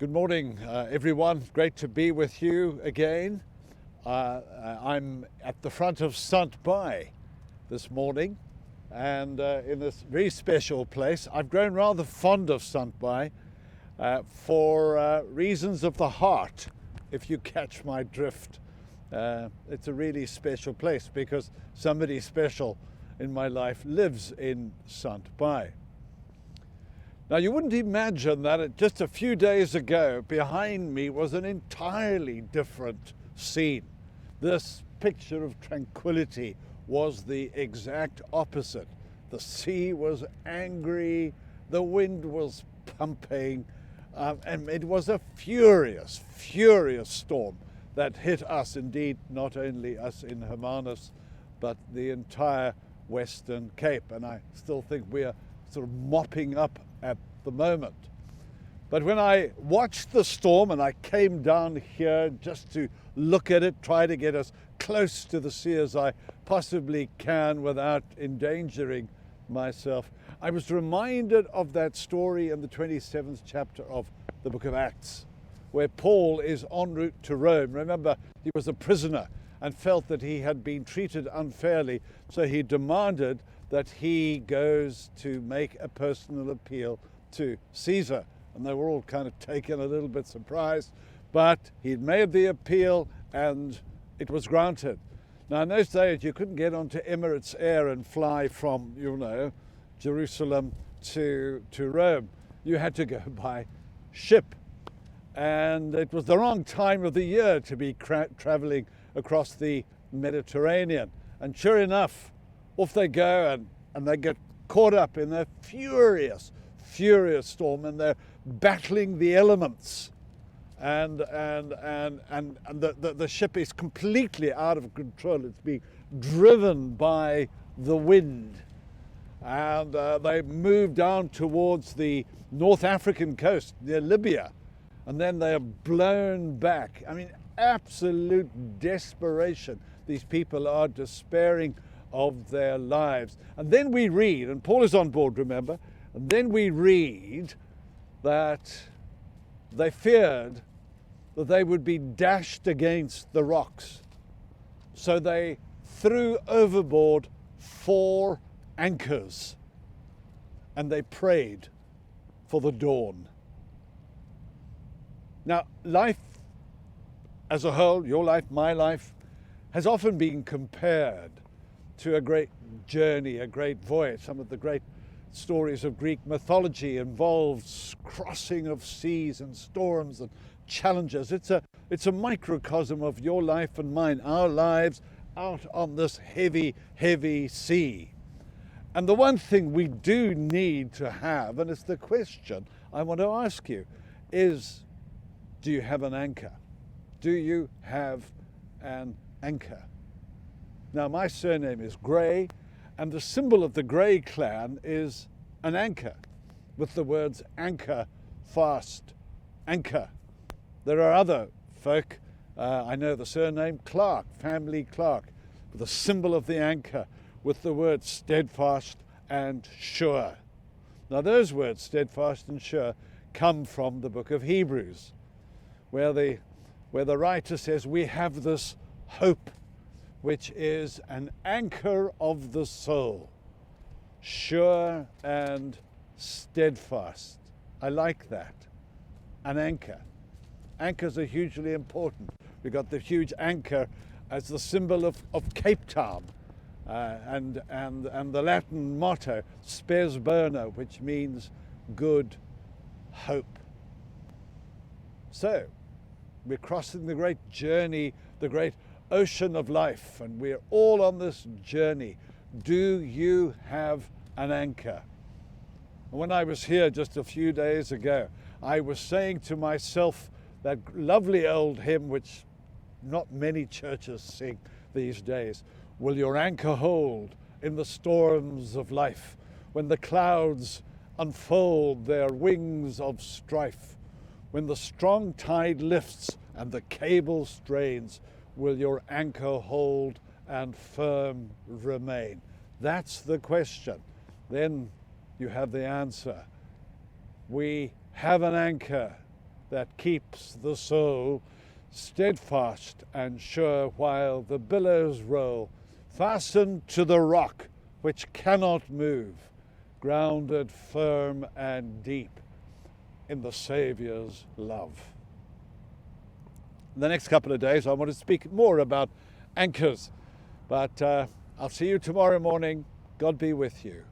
Good morning, everyone. Great to be with you again. I'm at the front of St. By this morning, and in this very special place. I've grown rather fond of St. By for reasons of the heart, if you catch my drift. It's a really special place because somebody special in my life lives in St. By. Now, you wouldn't imagine that just a few days ago, behind me was an entirely different scene. This picture of tranquility was the exact opposite. The sea was angry, the wind was pumping, and it was a furious, furious storm that hit us, indeed, not only us in Hermanus, but the entire Western Cape. And I still think we are sort of mopping up at the moment. But when I watched the storm and I came down here just to look at it, try to get as close to the sea as I possibly can without endangering myself, I was reminded of that story in the 27th chapter of the book of Acts, where Paul is en route to Rome. Remember, he was a prisoner and felt that he had been treated unfairly, so he demanded that he goes to make a personal appeal to Caesar. And they were all kind of taken a little bit surprised, but he'd made the appeal and it was granted. Now, in those days, you couldn't get onto Emirates Air and fly from, Jerusalem to Rome. You had to go by ship. And it was the wrong time of the year to be traveling across the Mediterranean. And sure enough, off they go and they get caught up in a furious storm, and they're battling the elements. And the ship is completely out of control. It's being driven by the wind. And they move down towards the North African coast near Libya. And then they are blown back. I mean, absolute desperation. These people are despairing of their lives. And then we read, and Paul is on board, remember, and then we read that they feared that they would be dashed against the rocks. So they threw overboard 4 anchors and they prayed for the dawn. Now, life as a whole, your life, my life, has often been compared to a great journey, a great voyage. Some of the great stories of Greek mythology involved crossing of seas and storms and challenges. It's a microcosm of your life and mine, our lives out on this heavy, heavy sea. And the one thing we do need to have, and it's the question I want to ask you, is, do you have an anchor? Do you have an anchor? Now, my surname is Gray, and the symbol of the Gray clan is an anchor, with the words anchor, fast, anchor. There are other folk, I know the surname Clark, family Clark, with the symbol of the anchor, with the words steadfast and sure. Now, those words, steadfast and sure, come from the book of Hebrews, where the writer says we have this hope, which is an anchor of the soul, sure and steadfast. I like that. An anchor. Anchors are hugely important. We've got the huge anchor as the symbol of Cape Town, and the Latin motto, spes bona, which means good hope. So, we're crossing the great journey, the great ocean of life, and we're all on this journey. Do you have an anchor? When I was here just a few days ago, I was saying to myself that lovely old hymn, which not many churches sing these days, will your anchor hold in the storms of life, when the clouds unfold their wings of strife, when the strong tide lifts and the cable strains, will your anchor hold and firm remain? That's the question. Then you have the answer. We have an anchor that keeps the soul steadfast and sure while the billows roll, fastened to the rock which cannot move, grounded firm and deep in the Saviour's love. In the next couple of days I want to speak more about anchors, but I'll see you tomorrow morning. God be with you.